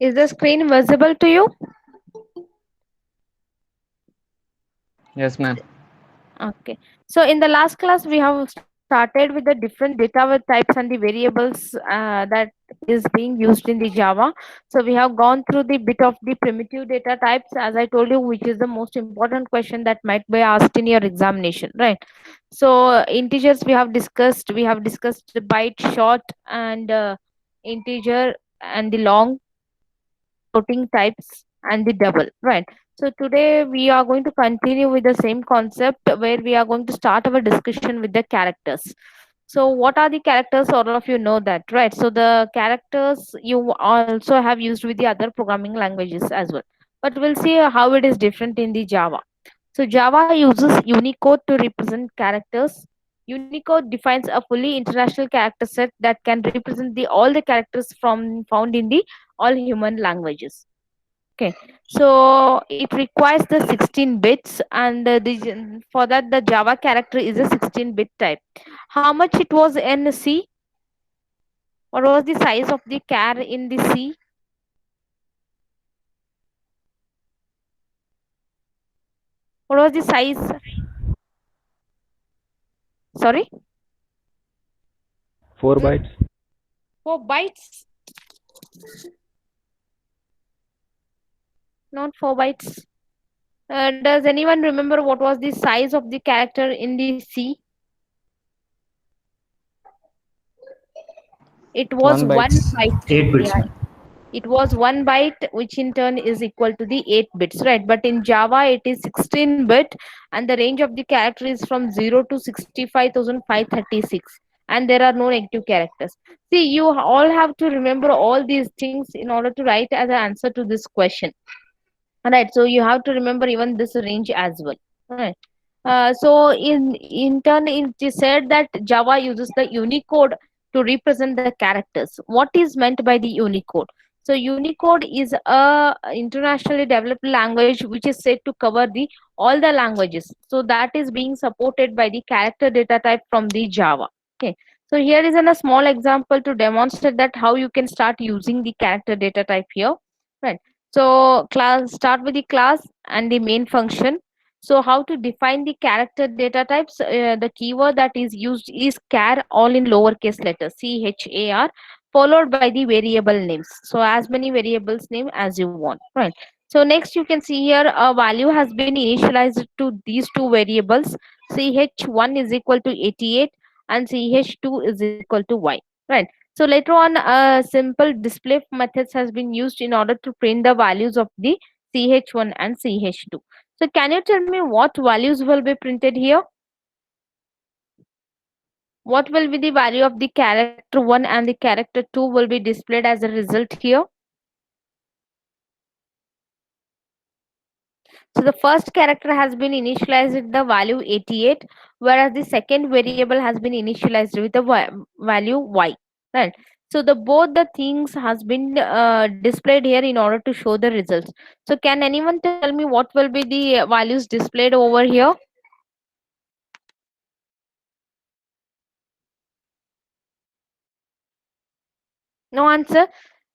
Is the screen visible to you? Yes, ma'am. Okay. So in the last class, we have started with the different data types and the variables that is being used in the Java. So we have gone through the bit of the primitive data types, as I told you, which is the most important question that might be asked in your examination, right? So integers we have discussed. We have discussed the byte, short, and integer, and the long, floating types, and the double, right? So today we are going to continue with the same concept where we are going to start our discussion with the characters. So what are the characters? All of you know that, right? So the characters you also have used with the other programming languages as well, but we'll see how it is different in the Java. So Java uses Unicode to represent characters. Unicode defines a fully international character set that can represent the all the characters from found in the all human languages. Okay, so it requires the 16 bits, and for that the Java character is a 16-bit type. How much it was in C? What was the size of the char in the C? What was the size? Sorry, 4 bytes. 4 bytes, not 4 bytes. Does anyone remember what was the size of the character in the C? It was 1 byte. one byte. 8 bits, Yeah, ma'am. it was 1 byte, which in turn is equal to the 8 bits, right? But in Java, it is 16 bit, and the range of the character is from 0 to 65,536, and there are no negative characters. See, you all have to remember all these things in order to write as an answer to this question. Right, so you have to remember even this range as well. Right. So in turn, it is said that Java uses the Unicode to represent the characters. What is meant by the Unicode? So Unicode is a internationally developed language which is said to cover the all the languages. So that is being supported by the character data type from the Java. Okay. So here is a small example to demonstrate that how you can start using the character data type here. Right. So class start with the class and the main function. So how to define the character data types? The keyword that is used is char, all in lowercase letters, char, followed by the variable names. So as many variables name as you want, right? So next you can see here a value has been initialized to these two variables. ch1 is equal to 88 and ch2 is equal to y, right? So later on, a simple display methods has been used in order to print the values of the ch1 and ch2. So can you tell me what values will be printed here? What will be the value of the character 1 and the character 2 will be displayed as a result here? So the first character has been initialized with the value 88, whereas the second variable has been initialized with the value y. Right. So the both the things has been displayed here in order to show the results. So can anyone tell me what will be the values displayed over here? No answer.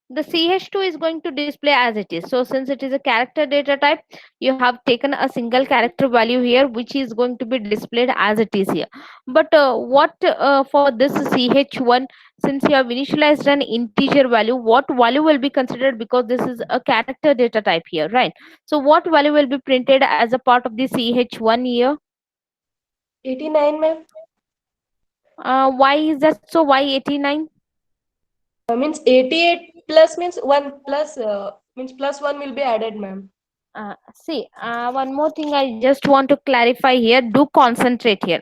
The ch2 is going to display as it is. So since it is a character data type, you have taken a single character value here which is going to be displayed as it is here. But what for this ch1, since you have initialized an integer value, what value will be considered, because this is a character data type here, right? So what value will be printed as a part of the ch1 here? 89, ma'am. Why is that so? Why 89? Means 88 plus means 1 plus means plus 1 will be added, ma'am. See, one more thing I just want to clarify here. Do concentrate here.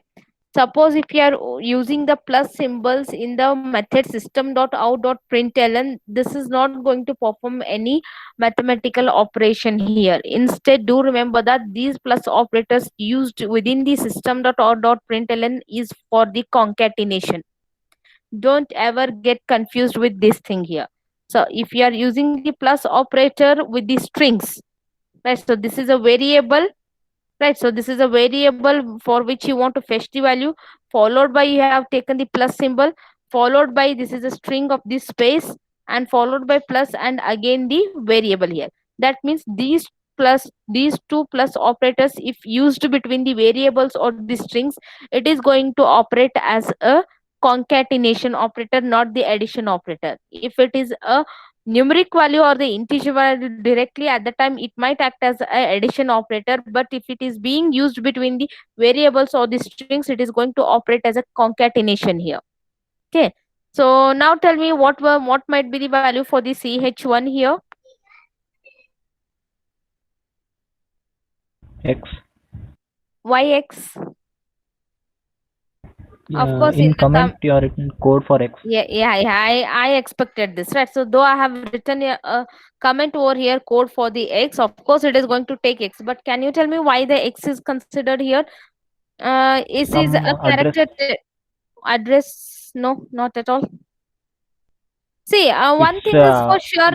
Suppose if you are using the plus symbols in the method system.out.println, this is not going to perform any mathematical operation here. Instead, do remember that these plus operators used within the system.out.println is for the concatenation. Don't ever get confused with this thing here. So if you are using the plus operator with the strings, right? So this is a variable, right? So this is a variable for which you want to fetch the value, followed by you have taken the plus symbol, followed by this is a string of this space, and followed by plus and again the variable here. That means these two plus operators, if used between the variables or the strings, it is going to operate as a concatenation operator, not the addition operator. If it is a numeric value or the integer value directly, at the time it might act as a addition operator, but if it is being used between the variables or the strings, it is going to operate as a concatenation here. Okay, so now tell me what might be the value for the ch1 here. X. Why x? Of course, in In the comment, you are written code for X. yeah, I expected this, right? So though I have written a comment over here, code for the x, of course it is going to take x, but can you tell me why the x is considered here? Is Some a address. character address? No, not at all. See, one It's thing is for sure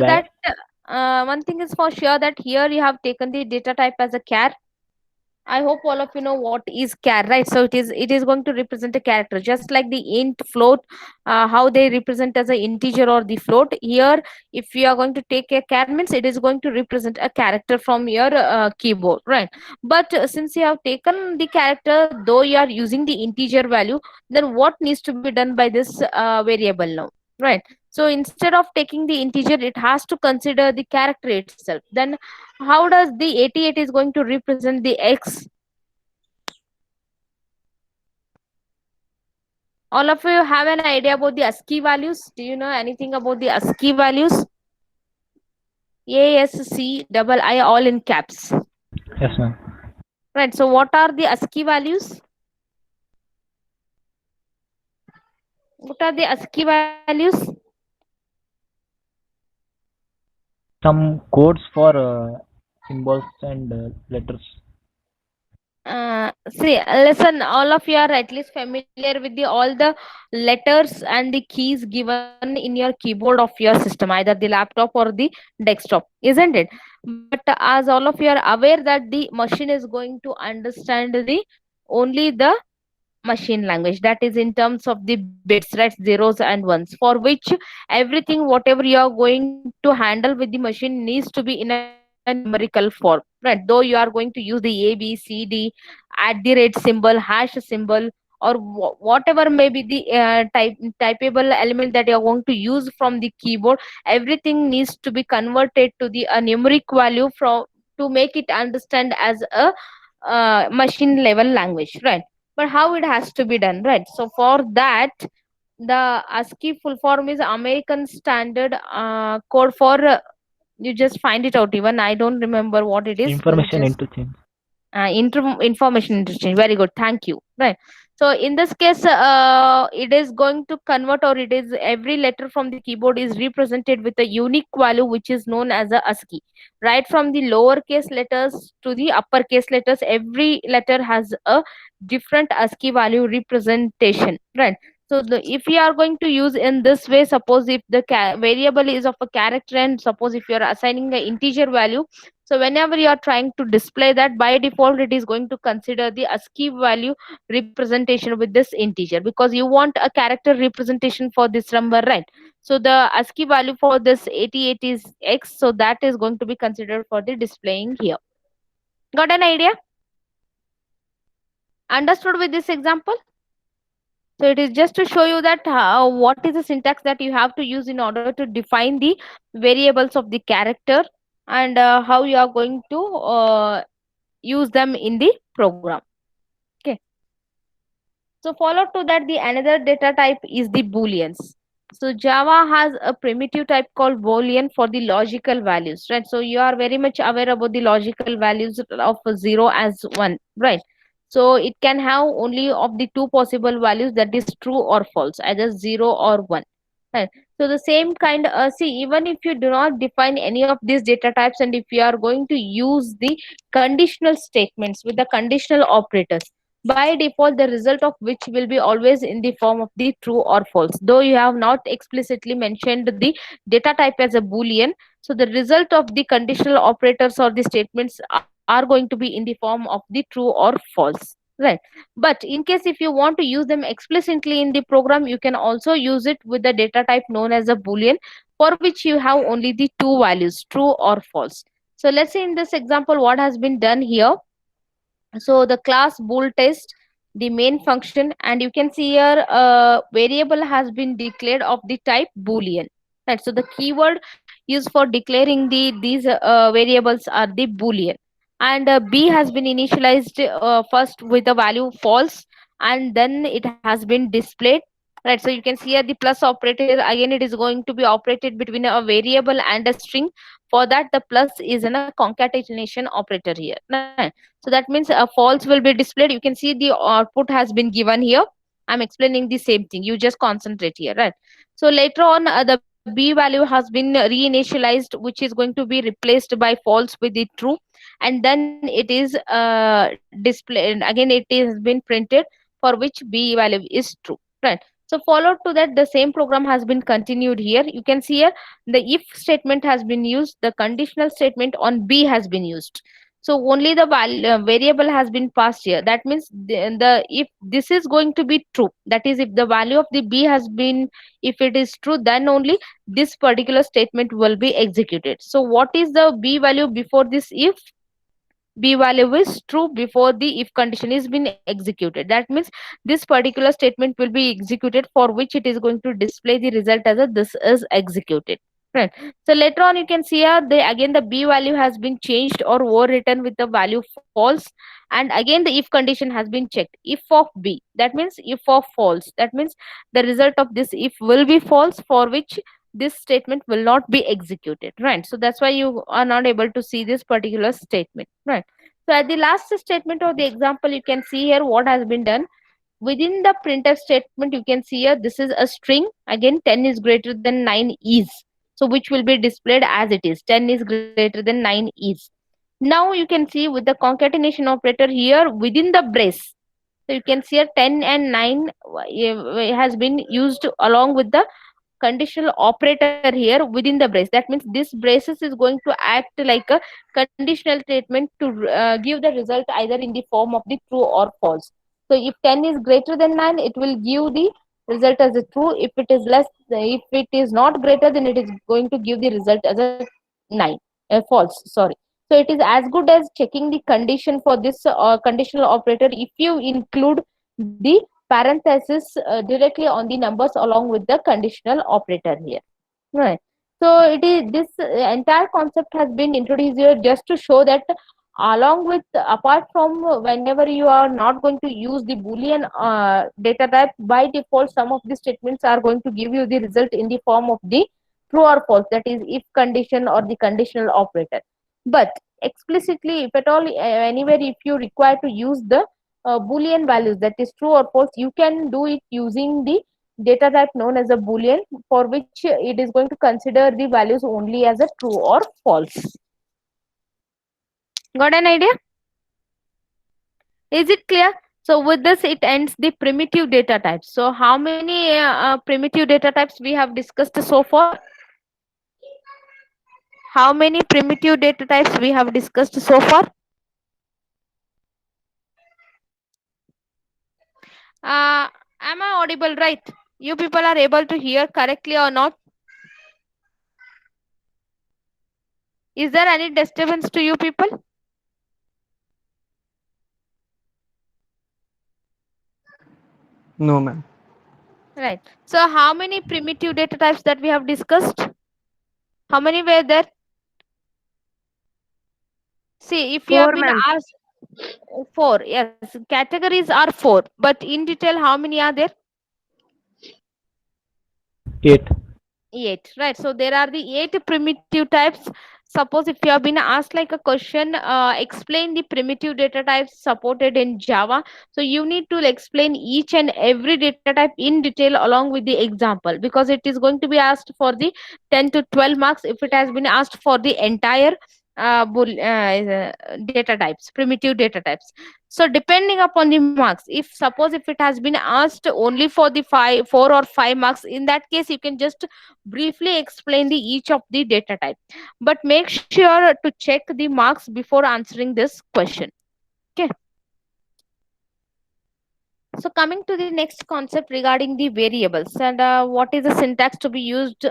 where that here you have taken the data type as a char. I hope all of you know what is char, right? So it is going to represent a character, just like the int, float, how they represent as an integer or the float. Here, if you are going to take a char, means it is going to represent a character from your keyboard, right? But since you have taken the character, though you are using the integer value, then what needs to be done by this variable now, right? So instead of taking the integer, it has to consider the character itself. Then how does the 88 is going to represent the x? All of you have an idea about the ASCII values? Do you know anything about the ASCII values? ASCII all in caps. yes, ma'am. Right. So what are the ASCII values? What are the ASCII values? Some codes for symbols and letters. See, listen, all of you are at least familiar with all the letters and the keys given in your keyboard of your system, either the laptop or the desktop, isn't it? But as all of you are aware that the machine is going to understand the only the machine language, that is in terms of the bits, right? Zeros and ones, for which everything whatever you are going to handle with the machine needs to be in a numerical form, right? Though you are going to use the a b c d @ symbol, hash symbol, or whatever may be the typeable element that you are going to use from the keyboard, everything needs to be converted to the numeric value from to make it understand as a machine level language, right? But how it has to be done, right? So for that, the ASCII full form is American Standard Code for you just find it out. Even I don't remember what it is. Information Just interchange. information interchange. Very good, thank you. Right. So in this case, it is going to convert, or it is every letter from the keyboard is represented with a unique value which is known as a ASCII. Right from the lowercase letters to the uppercase letters, every letter has a different ASCII value representation. Right. So if you are going to use in this way, suppose if the variable is of a character, and suppose if you are assigning an integer value, so whenever you are trying to display that, by default it is going to consider the ASCII value representation with this integer, because you want a character representation for this number, right? So the ASCII value for this 88 is x, so that is going to be considered for the displaying here. Got an idea? Understood with this example? So it is just to show you that what is the syntax that you have to use in order to define the variables of the character, and how you are going to use them in the program. Okay. So follow to that, the another data type is the booleans. So Java has a primitive type called boolean for the logical values, right? So you are very much aware about the logical values of 0 as 1, right? So it can have only of the two possible values, that is true or false, either 0 or 1. Right. So the same kind, see, even if you do not define any of these data types, and if you are going to use the conditional statements with the conditional operators, by default the result of which will be always in the form of the true or false, though you have not explicitly mentioned the data type as a boolean. So the result of the conditional operators or the statements are going to be in the form of the true or false, right? But in case if you want to use them explicitly in the program, you can also use it with the data type known as a boolean, for which you have only the two values, true or false. So let's say in this example what has been done here. So the class bool test, the main function, and you can see here a variable has been declared of the type boolean, right? So the keyword used for declaring these variables are the boolean. And b has been initialized first with the value false, and then it has been displayed, right? So you can see here the plus operator, again it is going to be operated between a variable and a string. For that the plus is in a concatenation operator here, right? So that means a false will be displayed. You can see the output has been given here. I'm explaining the same thing. You just concentrate here, right? So later on, the b value has been reinitialized, which is going to be replaced by false with the true, and then it is displayed again. It is been printed for which b value is true, right? So followed to that, the same program has been continued here. You can see here the if statement has been used. The conditional statement on b has been used. So only the variable has been passed here. That means the if this is going to be true, that is if the value of the b has been, if it is true, then only this particular statement will be executed. So what is the b value before this if? B value is true before the if condition is been executed. That means this particular statement will be executed, for which it is going to display the result as a this is executed, right? So later on you can see here the again the b value has been changed or overwritten with the value false, and again the if condition has been checked. If of b, that means if of false, that means the result of this if will be false, for which this statement will not be executed, right? So that's why you are not able to see this particular statement, right? So at the last statement of the example, you can see here what has been done. Within the printf statement, you can see here this is a string. Again, 10 is greater than 9 is. So which will be displayed as it is. 10 is greater than 9 is. Now you can see with the concatenation operator here within the brace. So you can see here 10 and 9 has been used along with the conditional operator here within the brace. That means this braces is going to act like a conditional statement to give the result either in the form of the true or false. So if 10 is greater than 9, it will give the result as a true. If it is less, if it is not greater, then it is going to give the result as a 9, false, sorry. So it is as good as checking the condition for this conditional operator if you include the parenthesis directly on the numbers along with the conditional operator here, right? So it is this entire concept has been introduced here just to show that along with, apart from whenever you are not going to use the boolean data type, by default some of the statements are going to give you the result in the form of the true or false, that is if condition or the conditional operator. But explicitly, if at all anywhere if you require to use the boolean values, that is true or false, you can do it using the data type known as a boolean, for which it is going to consider the values only as a true or false. Got an idea? Is it clear? So with this it ends the primitive data types. So how many primitive data types we have discussed so far? How many primitive data types we have discussed so far? Am I audible, right? You people are able to hear correctly or not? Is there any disturbance to you people? No, ma'am. Right. So how many primitive data types that we have discussed? How many were there? See, if you have Four, been ma'am. asked, four, yes, categories are four, but in detail, how many are there? 8. 8, right? So there are the 8 primitive types. Suppose if you have been asked like a question, explain the primitive data types supported in Java. So you need to explain each and every data type in detail along with the example, because it is going to be asked for the 10 to 12 marks if it has been asked for the entire data types, primitive data types. So depending upon the marks, if suppose if it has been asked only for the 4 or 5 marks, in that case you can just briefly explain the each of the data type, but make sure to check the marks before answering this question. Okay. So coming to the next concept regarding the variables and what is the syntax to be used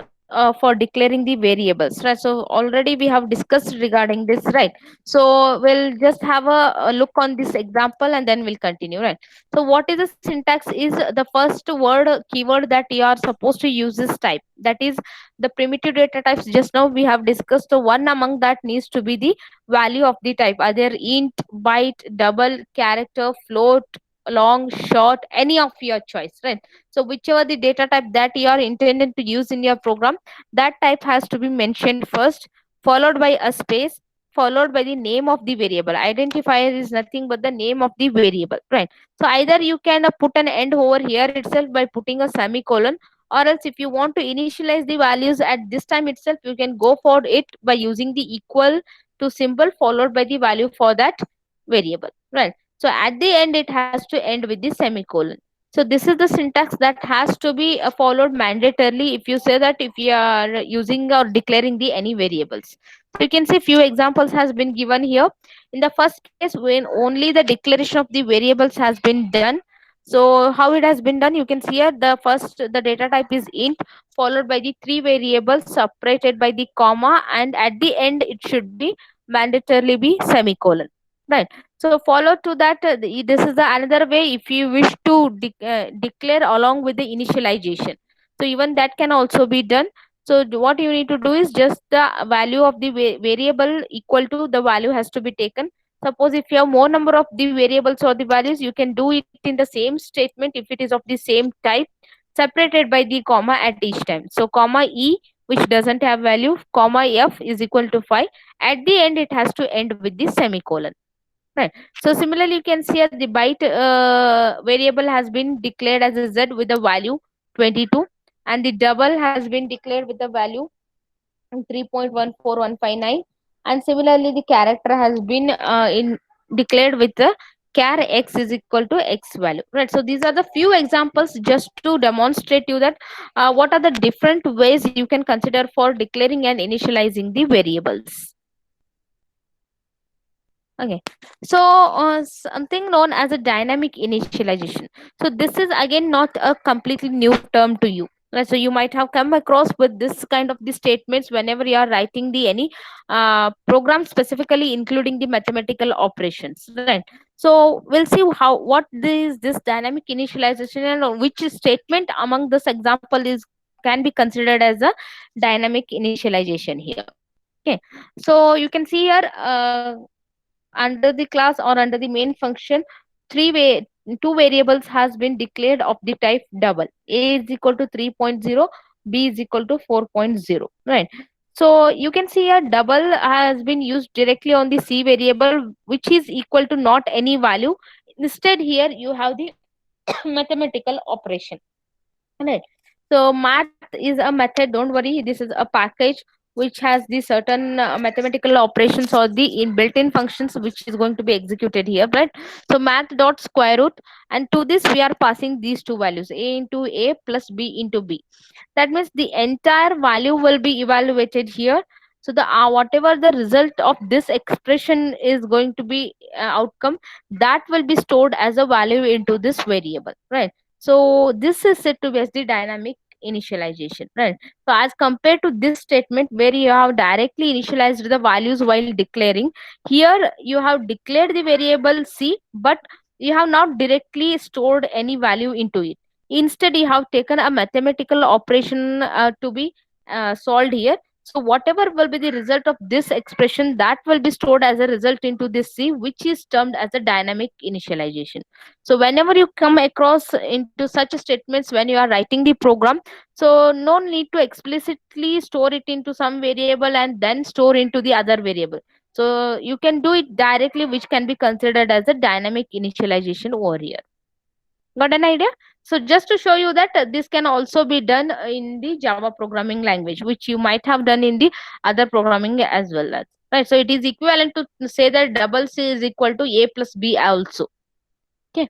for declaring the variables, right? So already we have discussed regarding this, right? So we'll just have a look on this example and then we'll continue, right? So what is the syntax is the first word keyword that you are supposed to use is type. That is the primitive data types. Just now we have discussed the one among that needs to be the value of the type, either int, byte, double, character, float, long, short, any of your choice, right? So whichever the data type that you are intended to use in your program, that type has to be mentioned first, followed by a space, followed by the name of the variable. Identifier is nothing but the name of the variable, right? So either you can put an end over here itself by putting a semicolon, or else if you want to initialize the values at this time itself, you can go for it by using the equal to symbol followed by the value for that variable, right? So at the end, it has to end with the semicolon. So this is the syntax that has to be followed mandatorily if you say that if you are using or declaring the any variables. So you can see few examples has been given here. In the first case, when only the declaration of the variables has been done. So how it has been done, you can see here the first the data type is int, followed by the three variables separated by the comma, and at the end it should be mandatorily be semicolon, right? So follow to that, this is the another way if you wish to declare along with the initialization. So even that can also be done. So what you need to do is just the value of the variable equal to the value has to be taken. Suppose if you have more number of the variables or the values, you can do it in the same statement if it is of the same type, separated by the comma at each time. So comma e, which doesn't have value, comma f is equal to 5. At the end, it has to end with the semicolon. Right. So similarly, you can see the byte variable has been declared as a z with the value 22, and the double has been declared with the value 3.14159, and similarly the character has been in declared with the char x is equal to x value, right? So these are the few examples just to demonstrate you that what are the different ways you can consider for declaring and initializing the variables. Okay, so something known as a dynamic initialization. So this is again not a completely new term to you. Right? So you might have come across with this kind of the statements whenever you are writing the any program, specifically including the mathematical operations, right? So we'll see how what this dynamic initialization and which statement among this example is can be considered as a dynamic initialization here. Okay, so you can see here. Under the class or under the main function, two variables has been declared of the type double. A is equal to 3.0, b is equal to 4.0, right? So you can see a double has been used directly on the c variable, which is equal to not any value. Instead here you have the mathematical operation, right? So math is a method, don't worry, this is a package which has the certain mathematical operations or the in built-in functions which is going to be executed here, right? So math dot square root, and to this we are passing these two values, a into a plus b into b. That means the entire value will be evaluated here. So the whatever the result of this expression is going to be outcome, that will be stored as a value into this variable, right? So this is said to be as the dynamic initialization, right? So as compared to this statement where you have directly initialized the values while declaring, here you have declared the variable c, but you have not directly stored any value into it. Instead, you have taken a mathematical operation to be solved here. So whatever will be the result of this expression, that will be stored as a result into this C, which is termed as a dynamic initialization. So whenever you come across into such statements when you are writing the program, so no need to explicitly store it into some variable and then store into the other variable. So you can do it directly, which can be considered as a dynamic initialization over here. Got an idea? So just to show you that this can also be done in the Java programming language, which you might have done in the other programming as well as, right? So it is equivalent to say that double C is equal to A plus B also. Okay.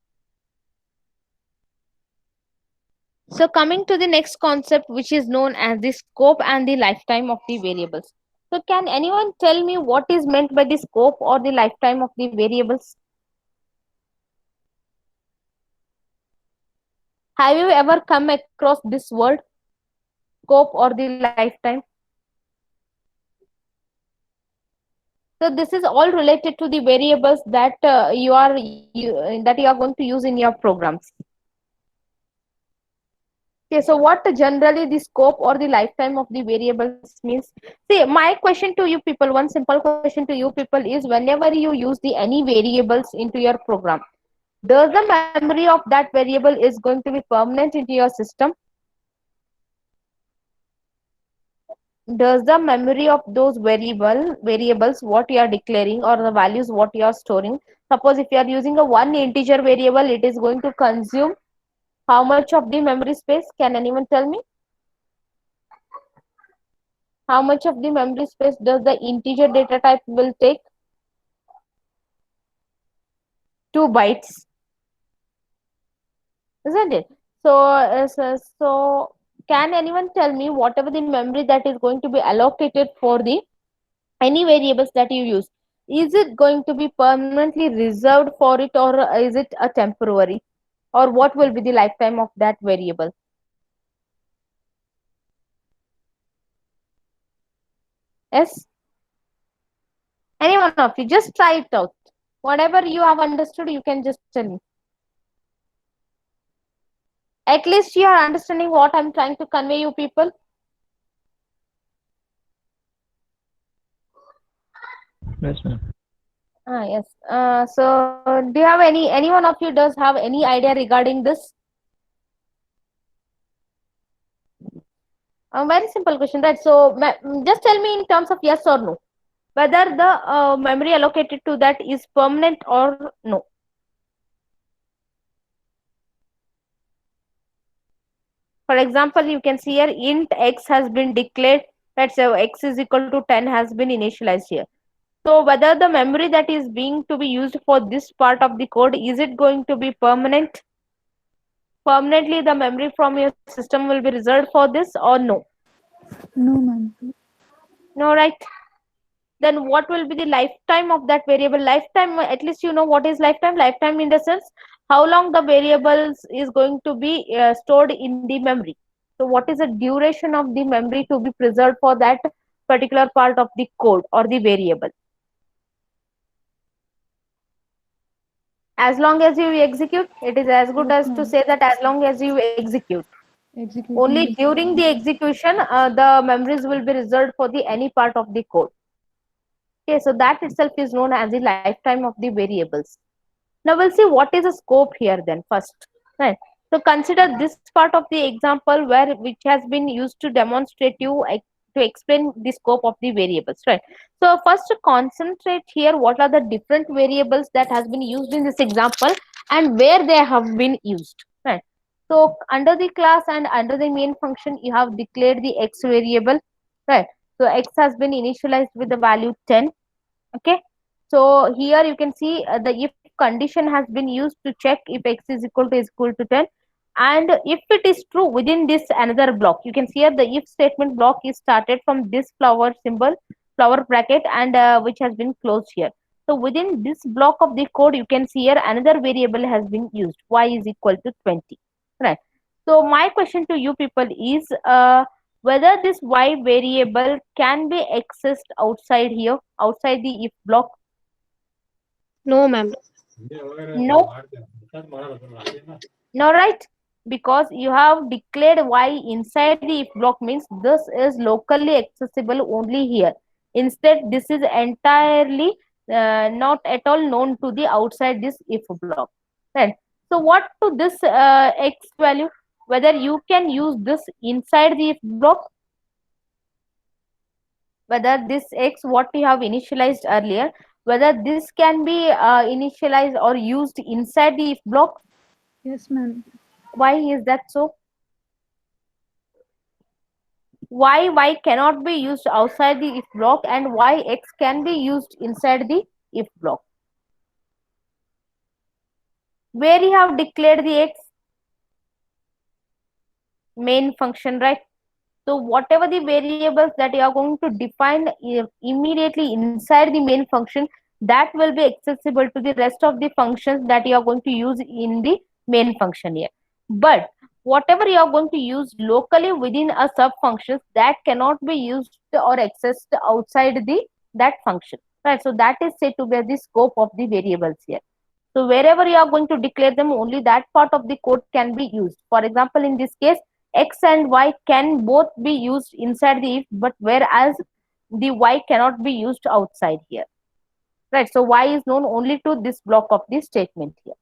So coming to the next concept, which is known as the scope and the lifetime of the variables. So can anyone tell me what is meant by the scope or the lifetime of the variables? Have you ever come across this word, scope or the lifetime? So this is all related to the variables that that you are going to use in your programs. Okay, so what generally the scope or the lifetime of the variables means? See, my question to you people, one simple question to you people is, whenever you use the any variables into your program, does the memory of that variable is going to be permanent into your system? Does the memory of those variables what you are declaring, or the values what you are storing, suppose if you are using a one integer variable, it is going to consume how much of the memory space? Can anyone tell me? How much of the memory space does the integer data type will take? 2 bytes, isn't it? So can anyone tell me, whatever the memory that is going to be allocated for the any variables that you use, is it going to be permanently reserved for it, or is it a temporary, or what will be the lifetime of that variable? Yes, any one of you, just try it out. Whatever you have understood, you can just tell me. At least you are understanding what I'm trying to convey you people. Yes, ma'am. Yes. So do you have any one of you does have any idea regarding this? A very simple question, right? So just tell me in terms of yes or no, whether the memory allocated to that is permanent or no. For example, you can see here int x has been declared. Let's say x is equal to 10 has been initialized here. So whether the memory that is being to be used for this part of the code, is it going to be permanent? Permanently the memory from your system will be reserved for this, or no? No, ma'am. No, right? Then what will be the lifetime of that variable? Lifetime, at least you know what is lifetime. Lifetime in the sense how long the variables is going to be stored in the memory. So what is the duration of the memory to be preserved for that particular part of the code or the variable? As long as you execute, it is as good Yes, as to ma'am. say that as long as you execute. Executing Only the during the execution, the memories will be reserved for the any part of the code. Okay, so that itself is known as the lifetime of the variables. Now we'll see what is the scope here then first. Right. So consider this part of the example where which has been used to demonstrate you to explain the scope of the variables. Right. So first to concentrate here, what are the different variables that has been used in this example and where they have been used. Right. So under the class and under the main function, you have declared the x variable. Right. So x has been initialized with the value 10. Okay. So here you can see the if condition has been used to check if x is equal to 10, and if it is true within this another block, you can see here the if statement block is started from this flower symbol, flower bracket, and which has been closed here. So within this block of the code, you can see here another variable has been used, y is equal to 20, right? So my question to you people is whether this y variable can be accessed outside here, outside the if block. No, ma'am. No, no, right? Because you have declared y inside the if block means this is locally accessible only here. Instead, this is entirely not at all known to the outside this if block. Right? So what to this x value? Whether you can use this inside the if block, whether this x what you have initialized earlier, whether this can be initialized or used inside the if block. Yes, ma'am. Why is that so? Why y cannot be used outside the if block and why x can be used inside the if block? Where you have declared the x? Main function, right? So whatever the variables that you are going to define immediately inside the main function, that will be accessible to the rest of the functions that you are going to use in the main function here. But whatever you are going to use locally within a sub function, that cannot be used or accessed outside the that function, right? So that is said to be the scope of the variables here. So wherever you are going to declare them, only that part of the code can be used. For example, in this case, x and y can both be used inside the if, but whereas the y cannot be used outside here, right? So y is known only to this block of the statement here.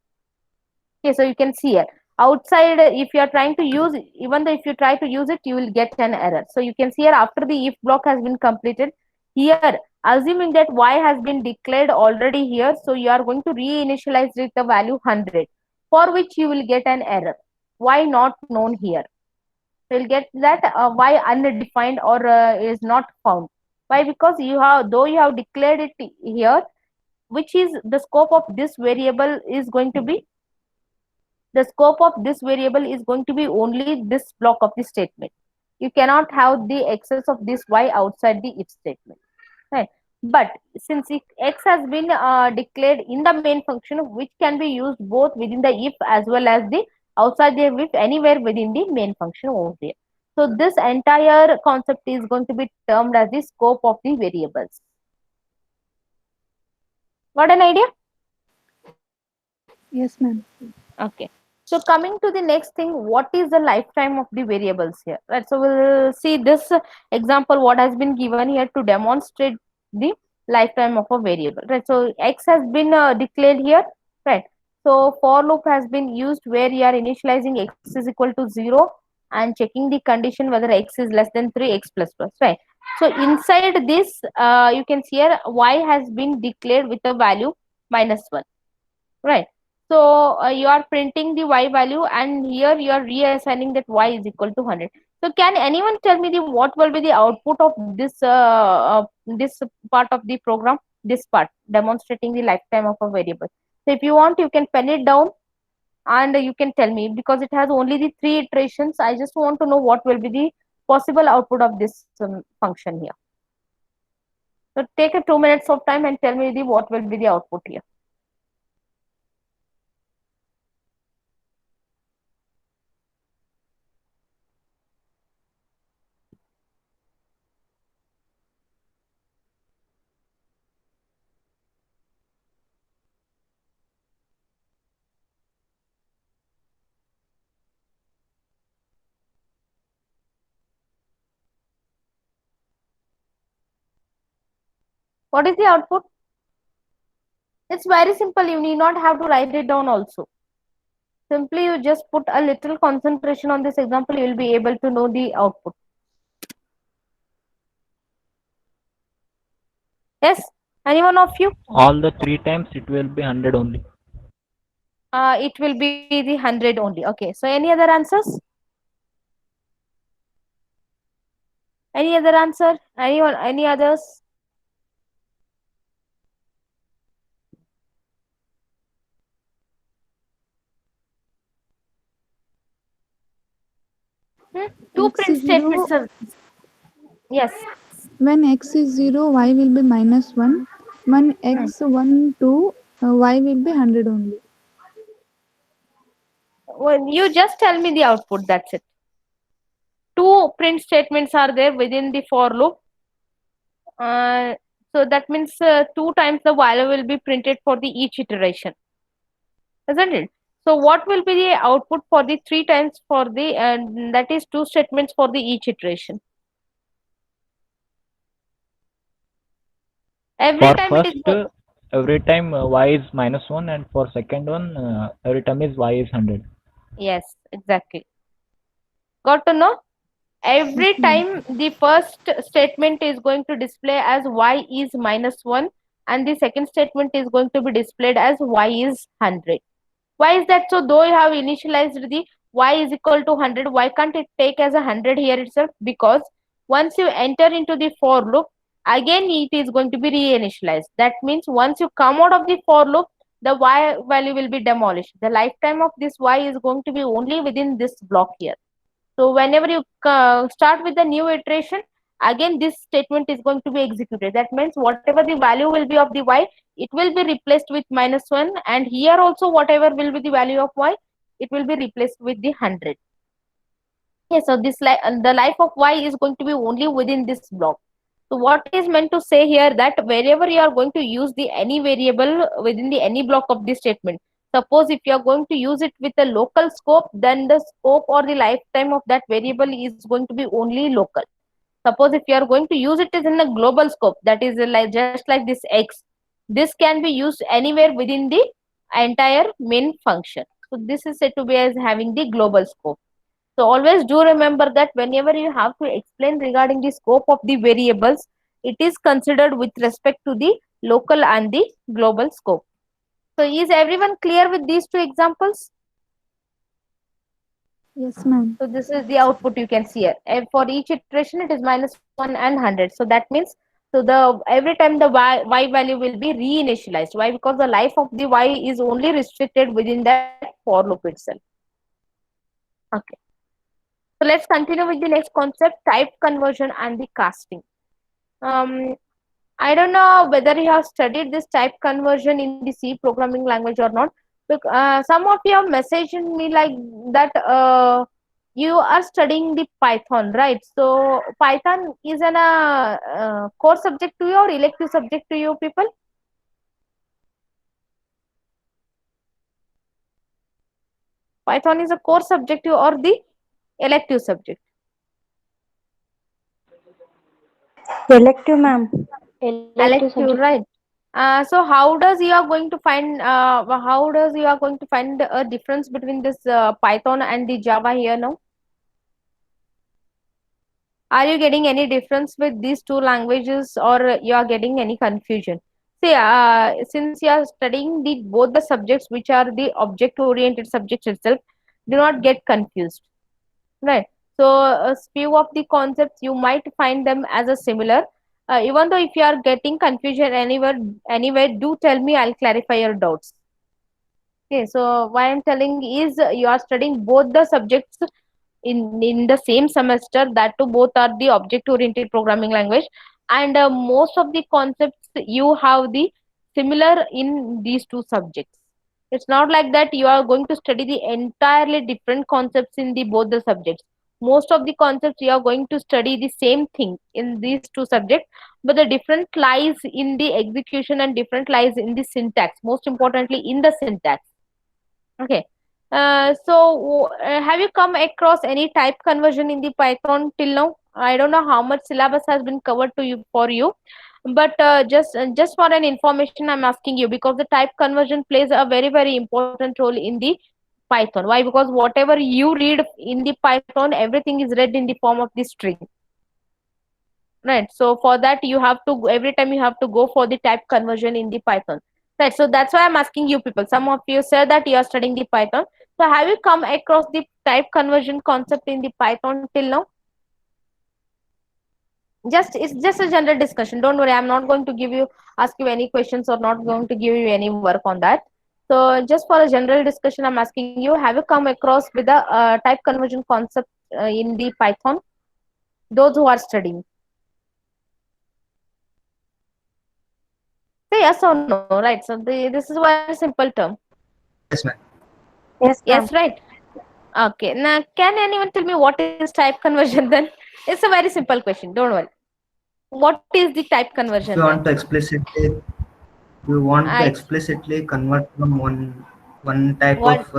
Okay, so you can see here outside, if you are trying to use, even though if you try to use it, you will get an error. So you can see here after the if block has been completed, here assuming that y has been declared already here, so you are going to reinitialize with the value 100, for which you will get an error. Y not known here. So you'll get that y undefined or is not found. Why? Because you have, though you have declared it here, which is the scope of this variable is going to be, the scope of this variable is going to be only this block of the statement. You cannot have the excess of this y outside the if statement, right? But since if x has been declared in the main function, which can be used both within the if as well as the outside the if, anywhere within the main function over there. So this entire concept is going to be termed as the scope of the variables. Got an idea? Yes, ma'am. Okay. So coming to the next thing, what is the lifetime of the variables here, right? So we'll see this example what has been given here to demonstrate the lifetime of a variable, right? So x has been declared here, right? So for loop has been used where you are initializing x is equal to 0 and checking the condition whether x is less than 3, x plus plus, right? So inside this, you can see here y has been declared with a value -1, right? So you are printing the y value, and here you are reassigning that y is equal to 100. So can anyone tell me what will be the output of this part of the program, this part demonstrating the lifetime of a variable? So if you want, you can pen it down and you can tell me, because it has only the 3 iterations. I just want to know what will be the possible output of this function here. So take a 2 minutes of time and tell me what will be the output here. What is the output? It's very simple. You need not have to write it down also. Simply you just put a little concentration on this example, you will be able to know the output. Yes? Anyone of you? All the 3 times it will be 100 only. It will be the 100 only. Okay. So any other answers? Any other answer? Anyone? Any others? Two X print is 0. statements are, yes. When x is 0, y will be -1. When x 1, 2, y will be 100 only. Well, you just tell me the output, that's it. Two print statements are there within the for loop. So that means 2 times the value will be printed for the each iteration, isn't it? So what will be the output for the 3 times for the, that is 2 statements for the each iteration? Every For time first, it is, every time y is -1, and for second one, every time is y is 100. yes, exactly. Got to know? Every time the first statement is going to display as y is -1, and the second statement is going to be displayed as y is 100. Why is that so? Though you have initialized the y is equal to 100, why can't it take as 100 here itself? Because once you enter into the for loop, again it is going to be reinitialized. That means once you come out of the for loop, the y value will be demolished. The lifetime of this y is going to be only within this block here. So whenever you start with the new iteration, again this statement is going to be executed. That means whatever the value will be of the y, it will be replaced with -1, and here also whatever will be the value of y, it will be replaced with the 100. Okay, so this the life of y is going to be only within this block. So what is meant to say here that wherever you are going to use the any variable within the any block of this statement, suppose if you are going to use it with a local scope, then the scope or the lifetime of that variable is going to be only local. Suppose if you are going to use it as in a global scope, that is like just like this x, this can be used anywhere within the entire main function. So this is said to be as having the global scope. So always do remember that whenever you have to explain regarding the scope of the variables, it is considered with respect to the local and the global scope. So is everyone clear with these two examples? Yes, ma'am. So this is the output you can see here. And for each iteration, it is -1 and 100. So that means so the every time the y value will be reinitialized. Why? Because the life of the y is only restricted within that for loop itself. Okay. So let's continue with the next concept: type conversion and the casting. Um, I don't know whether you have studied this type conversion in the C programming language or not. Some of you have messaged me like that you are studying the Python, right? So Python is an core subject to you or elective subject to you people? Python is a core subject to you or the elective subject? Elective, ma'am. Elective, right? So how does you are going to find a difference between this Python and the Java here now? Are you getting any difference with these two languages or you are getting any confusion? See, since you are studying the both the subjects which are the object oriented subjects itself, do not get confused, right? So a few of the concepts you might find them as a similar. Even though if you are getting confusion anywhere, do tell me. I'll clarify your doubts. Okay, so why I'm telling is you are studying both the subjects in the same semester. That too, both are the object oriented programming language, and most of the concepts you have the similar in these two subjects. It's not like that you are going to study the entirely different concepts in the both the subjects. Most of the concepts you are going to study the same thing in these two subjects, but the different lies in the execution and different lies in the syntax, most importantly in the syntax. Okay. Have you come across any type conversion in the Python till now? I don't know how much syllabus has been covered to you for you, but just for an information, I'm asking you because the type conversion plays a very important role in the Python. Why? Because whatever you read in the Python, everything is read in the form of the string, right? So for that, you have to every time you have to go for the type conversion in the Python. Right, so that's why I'm asking you people. Some of you said that you are studying the Python. So have you come across the type conversion concept in the Python till now? It's just a general discussion. Don't worry, I'm not going to ask you any questions or not going to give you any work on that. So just for a general discussion, I'm asking you, have you come across with the type conversion concept in the Python? Those who are studying. Say yes or no, right? So this is a very simple term. Yes, ma'am. Yes, ma'am. Yes, right. Okay. Now, can anyone tell me what is type conversion then? It's a very simple question. Don't worry. What is the type If conversion you then? want to explicitly convert from one type One of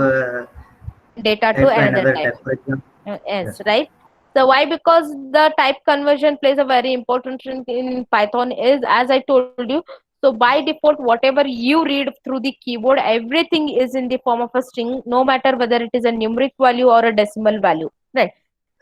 data to type to another another type. type. For example, Yes, yes. right. So why? Because the type conversion plays a very important role in Python is, as I told you. So by default, whatever you read through the keyboard, everything is in the form of a string, no matter whether it is a numeric value or a decimal value, right?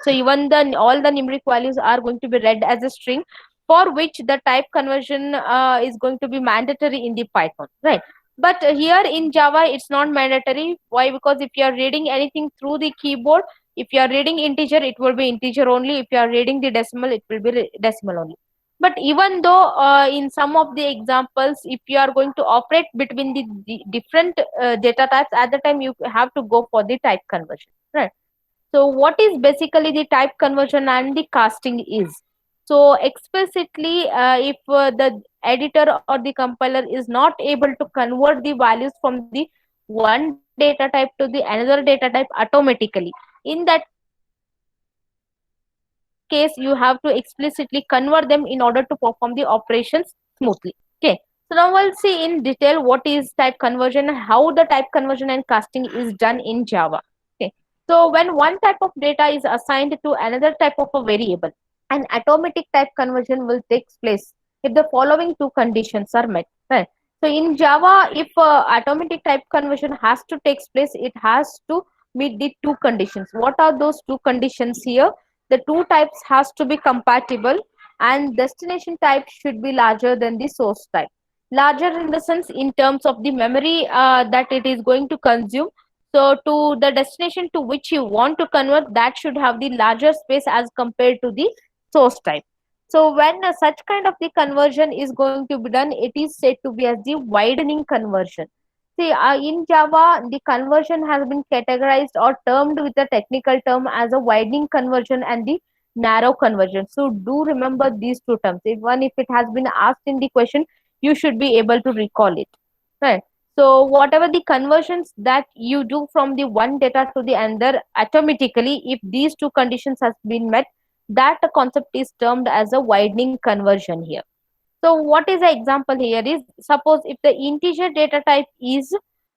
So even the all the numeric values are going to be read as a string, for which the type conversion is going to be mandatory in the Python, right? But here in Java, it's not mandatory. Why? Because if you are reading anything through the keyboard, if you are reading integer, it will be integer only. If you are reading the decimal, it will be decimal only. But even though in some of the examples, if you are going to operate between the different data types, at the time you have to go for the type conversion, right? So what is basically the type conversion and the casting is? So explicitly, if the editor or the compiler is not able to convert the values from the one data type to the another data type automatically, in that case you have to explicitly convert them in order to perform the operations smoothly. Okay, so now we'll see in detail what is type conversion and how the type conversion and casting is done in Java. Okay, so when one type of data is assigned to another type of a variable, an automatic type conversion will take place if the following two conditions are met. Right. So in Java, if automatic type conversion has to take place, it has to meet the two conditions. What are those two conditions here? The two types has to be compatible and destination type should be larger than the source type. Larger in the sense in terms of the memory that it is going to consume. So to the destination to which you want to convert, that should have the larger space as compared to the source type. So when such kind of the conversion is going to be done, it is said to be as the widening conversion. See, in Java, the conversion has been categorized or termed with a technical term as a widening conversion and the narrow conversion. So do remember these two terms. Even if it has been asked in the question, you should be able to recall it. Right. So whatever the conversions that you do from the one data to the another automatically, if these two conditions has been met, that concept is termed as a widening conversion here. So what is the example here is, suppose if the integer data type is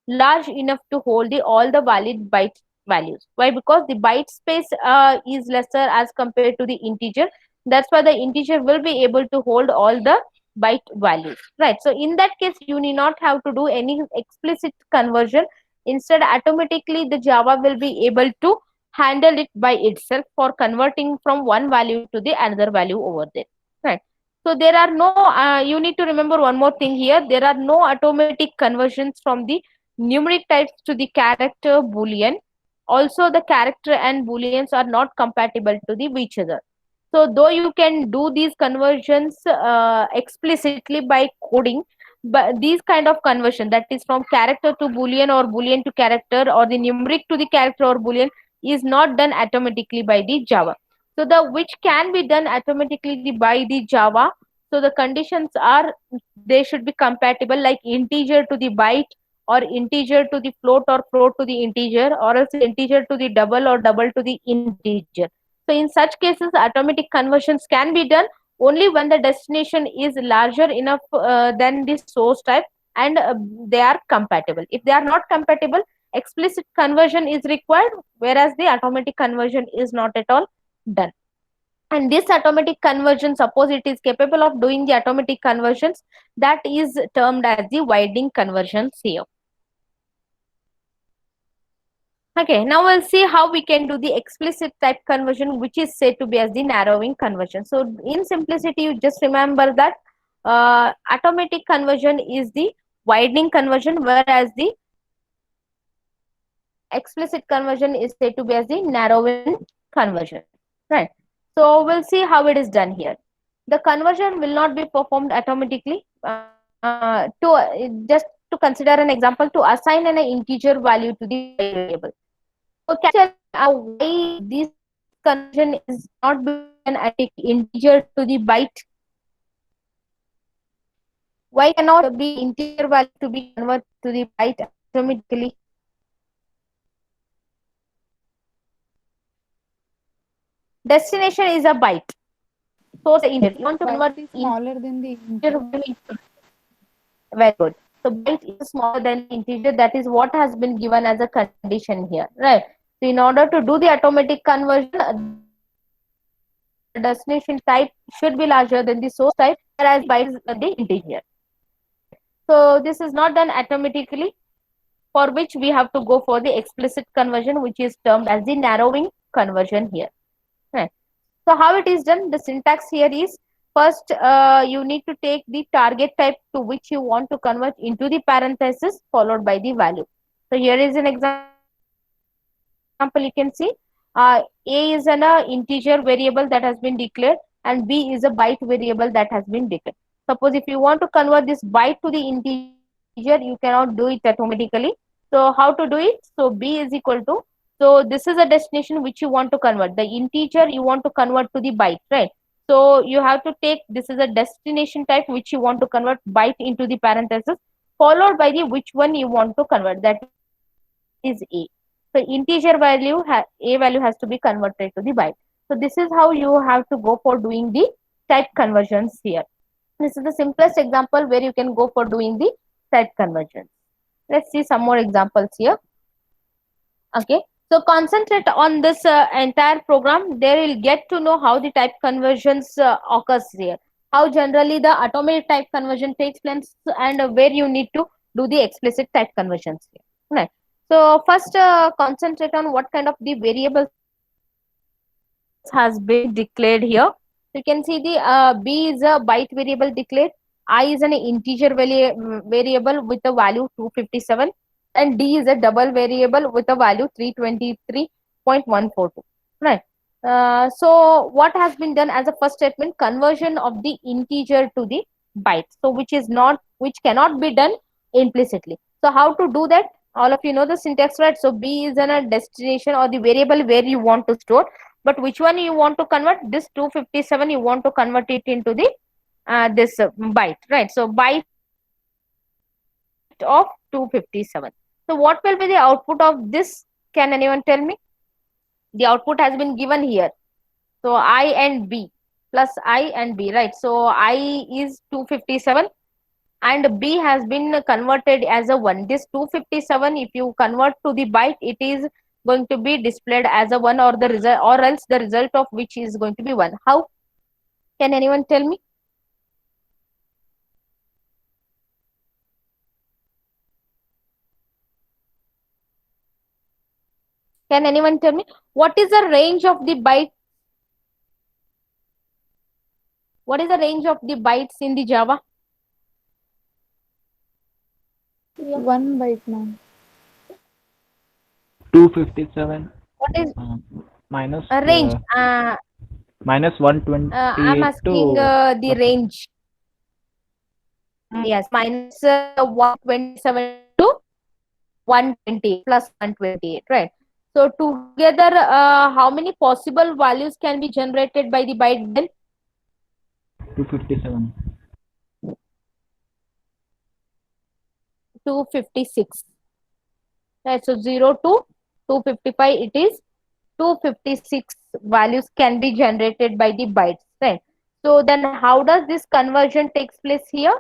large enough to hold all the valid byte values. Why? Because the byte space is lesser as compared to the integer. That's why the integer will be able to hold all the byte values. Right. So in that case, you need not have to do any explicit conversion. Instead, automatically the Java will be able to handle it by itself for converting from one value to the another value over there. Right. So there are no, you need to remember one more thing here. There are no automatic conversions from the numeric types to the character boolean. Also, the character and booleans are not compatible to the each other. So though you can do these conversions explicitly by coding, but these kind of conversion, that is from character to boolean or boolean to character or the numeric to the character or boolean, is not done automatically by the Java. So the which can be done automatically by the Java. So the conditions are, they should be compatible, like integer to the byte or integer to the float or float to the integer, or else integer to the double or double to the integer. So in such cases, automatic conversions can be done only when the destination is larger enough than the source type and they are compatible. If they are not compatible, explicit conversion is required, whereas the automatic conversion is not at all done. And this automatic conversion, suppose it is capable of doing the automatic conversions, that is termed as the widening conversions here. Okay, now we'll see how we can do the explicit type conversion, which is said to be as the narrowing conversion. So in simplicity, you just remember that automatic conversion is the widening conversion, whereas the explicit conversion is said to be as the narrowing conversion. Right. So we'll see how it is done here. The conversion will not be performed automatically. Just to consider an example, to assign an integer value to the variable. So can why this conversion is not being an integer to the byte? Why cannot be integer value to be converted to the byte automatically? Destination is a byte. So the integer. You want to convert Byte is smaller than the integer. Very good. So byte is smaller than integer. That is what has been given as a condition here, right? So in order to do the automatic conversion, the destination type should be larger than the source type, whereas byte is the integer. So this is not done automatically, for which we have to go for the explicit conversion, which is termed as the narrowing conversion here. Right. So how it is done? The syntax here is, first you need to take the target type to which you want to convert into the parenthesis followed by the value. So here is an example. You can see A is an integer variable that has been declared and B is a byte variable that has been declared. Suppose if you want to convert this byte to the integer, you cannot do it automatically. So how to do it? So B is equal to, so this is a destination which you want to convert. The integer you want to convert to the byte, right? So you have to take, this is a destination type which you want to convert byte into the parenthesis, followed by the which one you want to convert, that is A. So integer value, A value has to be converted to the byte. So this is how you have to go for doing the type conversions here. This is the simplest example where you can go for doing the type conversions. Let's see some more examples here. Okay, so concentrate on this entire program. There you'll get to know how the type conversions occurs here, how generally the atomic type conversion takes place, and where you need to do the explicit type conversions here. Right. So first concentrate on what kind of the variables has been declared here. You can see the B is a byte variable declared, I is an integer variable with a value 257, and D is a double variable with a value 323.142. Right. So what has been done as a first statement? Conversion of the integer to the byte. So which cannot be done implicitly. So how to do that? All of you know the syntax, right? So B is a destination or the variable where you want to store, but which one you want to convert? This 257 you want to convert it into the this byte, right? So byte of 257. So what will be the output of this? Can anyone tell me? The output has been given here. So I and B, plus I and B, right? So I is 257 and B has been converted as a 1. This 257, if you convert to the byte, it is going to be displayed as a 1, or the result, or else the result of which is going to be 1. How? Can anyone tell me? Can anyone tell me what is the range of the byte? What is the range of the bytes in the Java? 1 byte, ma'am. 257 What is minus range? minus I'm 128 asking to the range. Yes, minus 127 to 120 plus 128, right? So together, how many possible values can be generated by the byte then? 257. 256. Right, so 0 to 255, it is 256 values can be generated by the bytes, right? So then how does this conversion takes place here?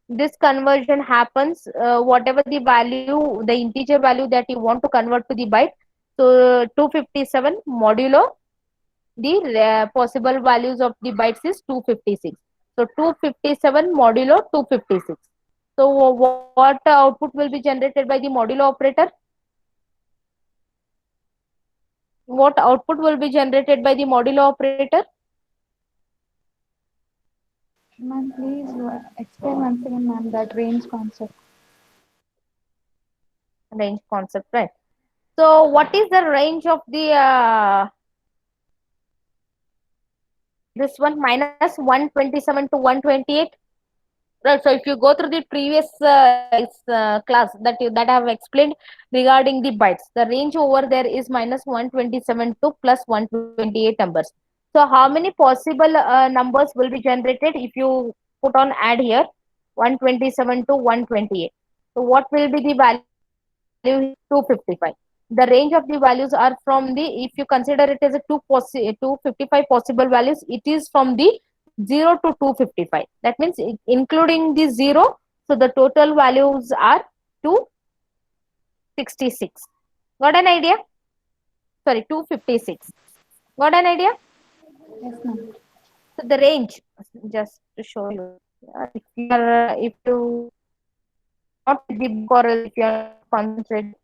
This conversion happens, whatever the value, the integer value that you want to convert to the byte. So 257 modulo the possible values of the bytes is 256. So 257 modulo 256. So what output will be generated by the modulo operator? What output will be generated by the modulo operator? Ma'am, please explain once again, ma'am, that range concept. Range concept, right? So what is the range of the this one? Minus 127 to 128? Right. So if you go through the previous class that I have explained regarding the bytes, the range over there is minus 127 to plus 128 numbers. So how many possible numbers will be generated if you put on add here 127 to 128? So what will be the value? 255. The range of the values are from the, if you consider it as a 255 possible values, it is from the 0 to 255. That means including the 0, so the total values are 266. Got an idea? Sorry, 256. Got an idea? Yes, ma'am. So the range, just to show you, if you not the book or if you are concentrated,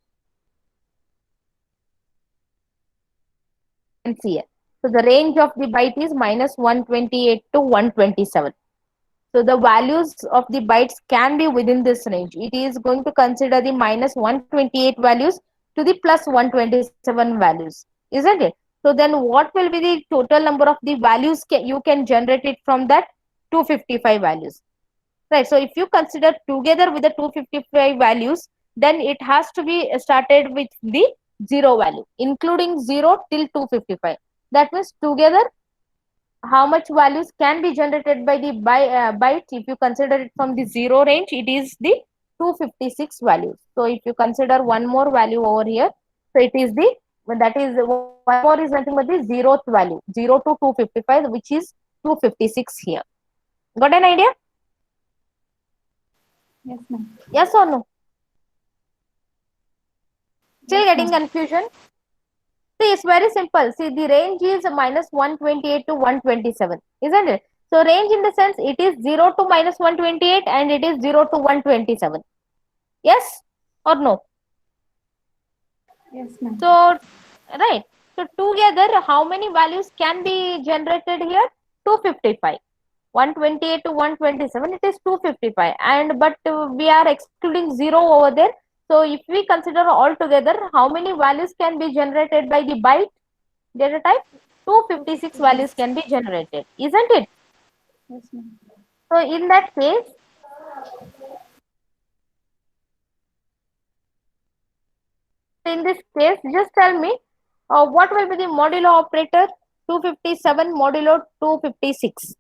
you can see it. So the range of the byte is minus 128 to 127. So the values of the bytes can be within this range. It is going to consider the minus 128 values to the plus 127 values, isn't it? So then what will be the total number of the values you can generate it from that 255 values, right? So if you consider together with the 255 values, then it has to be started with the 0 value, including 0 till 255. That means together how much values can be generated by the byte. If you consider it from the 0 range, it is the 256 values. So if you consider one more value over here, so it is the that is one more is nothing but the zeroth value, 0 to 255, which is 256 here. Got an idea? Yes, ma'am. Yes or no? Still Yes, getting ma'am. confusion? See, it's very simple. See, the range is minus 128 to 127, isn't it? So range in the sense it is 0 to minus 128 and it is 0 to 127. Yes or no? Yes, ma'am. So, right. So together, how many values can be generated here? 255. 128 to 127, it is 255. And but we are excluding 0 over there. So if we consider all together, how many values can be generated by the byte data type? 256 values can be generated, isn't it? Yes, ma'am. So in that case, in this case, just tell me what will be the modulo operator 257 modulo 256.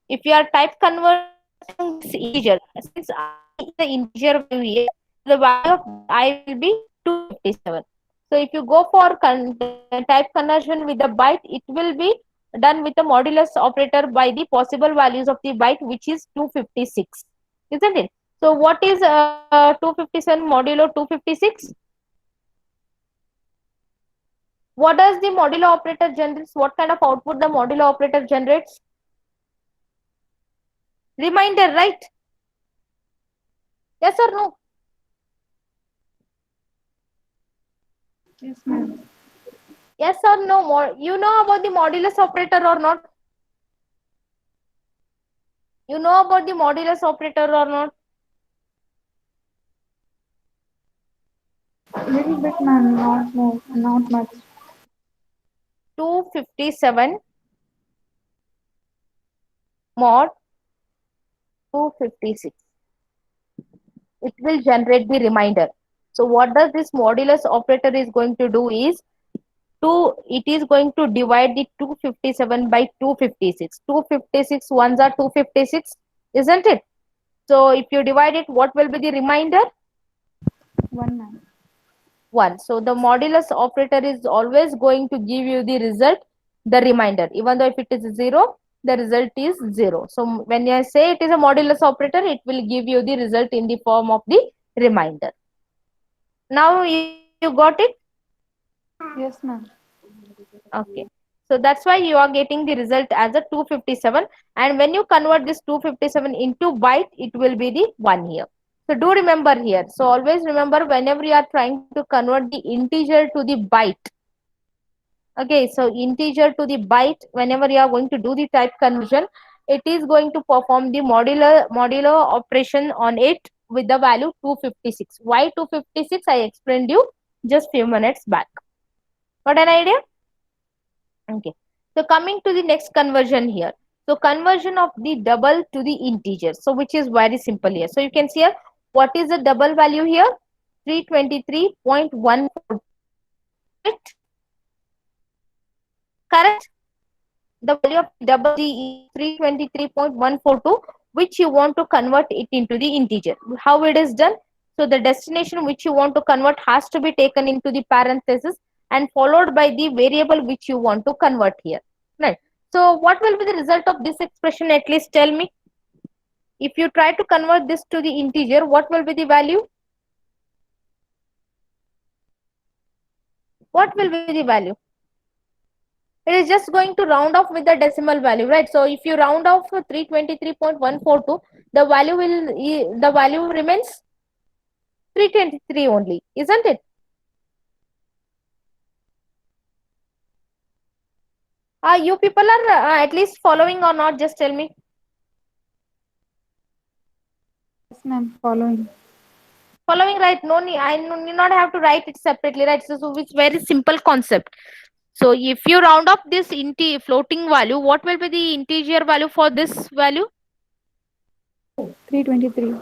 If you are type converting this integer, since I is the integer value here, the value of I will be 257. So if you go for type conversion with the byte, it will be done with the modulus operator by the possible values of the byte, which is 256, isn't it? So what is 257 modulo 256? What does the modulo operator generates? What kind of output the modulo operator generates? Reminder, right? Yes or no? Yes, ma'am. Yes or no? You know about the modulus operator or not? You know about the modulus operator or not? Little bit, ma'am. Not more. Not much. 257 mod 256. It will generate the reminder. So what does this modulus operator is going to do is it is going to divide the 257 by 256. 256 ones are 256, isn't it? So if you divide it, what will be the remainder? 1, ma'am. 1. So the modulus operator is always going to give you the result, the remainder. Even though if it is 0, the result is 0. So when I say it is a modulus operator, it will give you the result in the form of the remainder. Now you got it? Yes, ma'am. Okay. So that's why you are getting the result as a 257. And when you convert this 257 into byte, it will be the 1 here. So do remember here. So always remember whenever you are trying to convert the integer to the byte. Okay, so integer to the byte, whenever you are going to do the type conversion, it is going to perform the modular operation on it with the value 256. Why 256? I explained you just few minutes back. Got an idea? Okay. So coming to the next conversion here. So conversion of the double to the integer. So which is very simple here. So you can see here, what is the double value here? 323.14. Correct? The value of double is 323.142, which you want to convert it into the integer. How it is done? So the destination which you want to convert has to be taken into the parenthesis and followed by the variable which you want to convert here. Right. So what will be the result of this expression? At least tell me. If you try to convert this to the integer, what will be the value? What will be the value? It is just going to round off with the decimal value, right? So if you round off 323.142, the value remains 323 only, isn't it? You people are at least following or not? Just tell me. Yes, ma'am. Following. Following, right? No need. I need not have to write it separately, right? So it's very simple concept. So if you round up this floating value, what will be the integer value for this value? 323.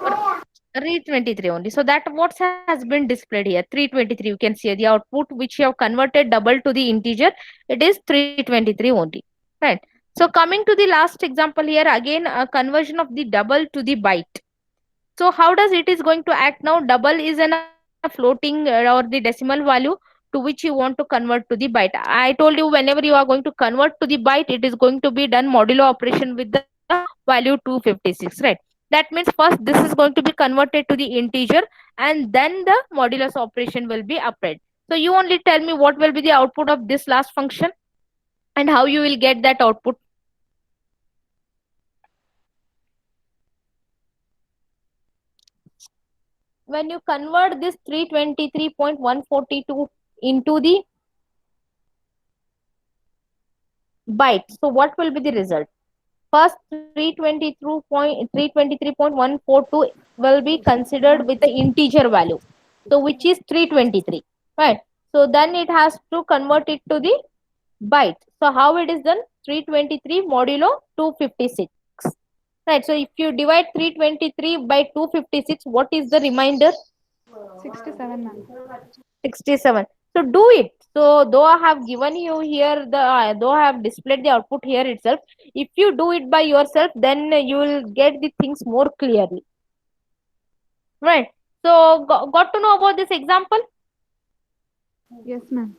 323 only. So that what has been displayed here, 323. You can see the output which you have converted double to the integer. It is 323 only. Right. So coming to the last example here, again a conversion of the double to the byte. So how does it is going to act now? Double is a floating or the decimal value to which you want to convert to the byte. I told you whenever you are going to convert to the byte, it is going to be done modulo operation with the value 256, right? That means first this is going to be converted to the integer and then the modulus operation will be applied. So you only tell me what will be the output of this last function and how you will get that output. When you convert this 323.142 into the byte, so what will be the result? First 323.142 will be considered with the integer value, so which is 323, right? So then it has to convert it to the byte. So how it is done? 323 modulo 256, right? So if you divide 323 by 256, what is the remainder? 67, ma'am. 67. So do it. So though I have given you here though I have displayed the output here itself, if you do it by yourself, then you will get the things more clearly, right? So got to know about this example? Yes, ma'am.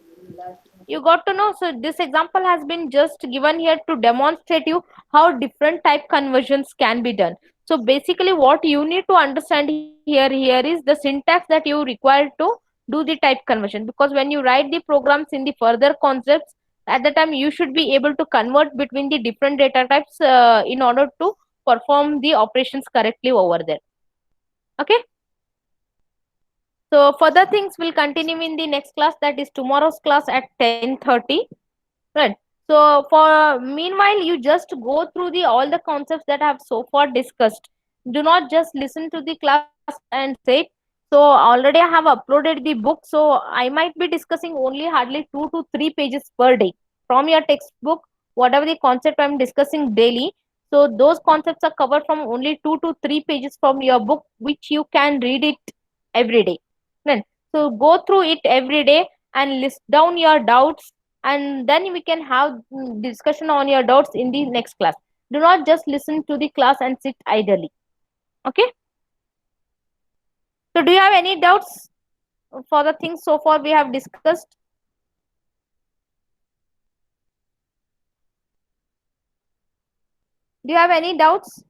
You got to know. So this example has been just given here to demonstrate you how different type conversions can be done. So basically what you need to understand here is the syntax that you require to do the type conversion, because when you write the programs in the further concepts, at the time you should be able to convert between the different data types in order to perform the operations correctly over there. Okay. So further things will continue in the next class, that is tomorrow's class at 10:30. Right. So for meanwhile, you just go through the all the concepts that I have so far discussed. Do not just listen to the class and say. So already I have uploaded the book. So I might be discussing only hardly 2 to 3 pages per day from your textbook. Whatever the concept I'm discussing daily, so those concepts are covered from only 2 to 3 pages from your book, which you can read it every day. Then so go through it every day and list down your doubts, and then we can have discussion on your doubts in the next class. Do not just listen to the class and sit idly. Okay. So do you have any doubts for the things so far we have discussed? Do you have any doubts?